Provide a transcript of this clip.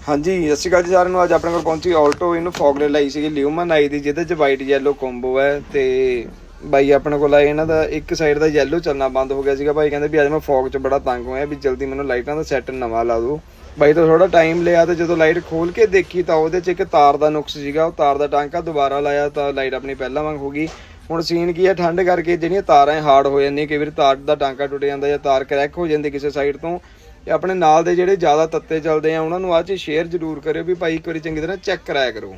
ਹਾਂਜੀ ਸਤਿ ਸ਼੍ਰੀ ਅਕਾਲ ਜੀ ਸਾਰਿਆਂ ਨੂੰ। ਅੱਜ ਆਪਣੇ ਕੋਲ ਪਹੁੰਚੀ ਆਲਟੋ ਇਹਨੂੰ ਫੋਗਲੇ ਲਾਈ ਸੀਗੀ ਲਿਊਮਨ ਆਈ ਦੀ, ਜਿਹਦੇ 'ਚ ਵਾਈਟ ਯੈਲੋ ਕੰਬੋ ਹੈ। ਤੇ ਬਾਈ ਆਪਣੇ ਕੋਲ ਆਏ, ਇਹਨਾਂ ਦਾ ਇੱਕ ਸਾਈਡ ਦਾ ਯੈਲੋ ਚੱਲਣਾ ਬੰਦ ਹੋ ਗਿਆ ਸੀਗਾ। ਭਾਈ ਕਹਿੰਦੇ ਵੀ ਅੱਜ ਮੈਂ ਫੋਗ 'ਚ ਬੜਾ ਤੰਗ ਹੋਇਆ, ਵੀ ਜਲਦੀ ਮੈਨੂੰ ਲਾਈਟਾਂ ਦਾ ਸੈੱਟ ਨਵਾਂ ਲਾ ਦਿਓ। ਬਾਈ ਤੋਂ ਥੋੜਾ ਟਾਈਮ ਲਿਆ, ਤੇ ਜਦੋਂ ਲਾਈਟ ਖੋਲ ਕੇ ਦੇਖੀ ਤਾਂ ਉਹਦੇ 'ਚ ਇੱਕ ਤਾਰ ਦਾ ਨੁਕਸ ਸੀਗਾ। ਉਹ ਤਾਰ ਦਾ ਟਾਂਕਾ ਦੁਬਾਰਾ ਲਾਇਆ ਤਾਂ ਲਾਈਟ ਆਪਣੀ ਪਹਿਲਾਂ ਵਾਂਗ ਹੋ ਗਈ। ਹੁਣ ਸੀਨ ਕੀ ਹੈ, ਠੰਡ ਕਰਕੇ ਜਿਹੜੀਆਂ ਤਾਰਾਂ ਹਾਰਡ ਹੋ ਜਾਂਦੀਆਂ, ਕਈ ਵਾਰ ਤਾਰ ਦਾ ਟਾਂਕਾ ਟੁੱਟ ਜਾਂਦਾ ਜਾਂ ਤਾਰ ਕਰੈਕ ਹੋ ਜਾਂਦੀ ਕਿਸੇ ਸਾਈਡ ਤੋਂ। ਤੇ ਆਪਣੇ ਨਾਲ ਦੇ ਜਿਹੜੇ ਜ਼ਿਆਦਾ ਤੱਤੇ ਚੱਲਦੇ ਆ ਉਹਨਾਂ ਨੂੰ ਆਹ ਚੀਜ਼ ਸ਼ੇਅਰ ਜ਼ਰੂਰ ਕਰਿਓ ਵੀ ਭਾਈ ਇੱਕ ਵਾਰੀ ਚੰਗੀ ਤਰ੍ਹਾਂ ਚੈੱਕ ਕਰਾਇਆ ਕਰੋ।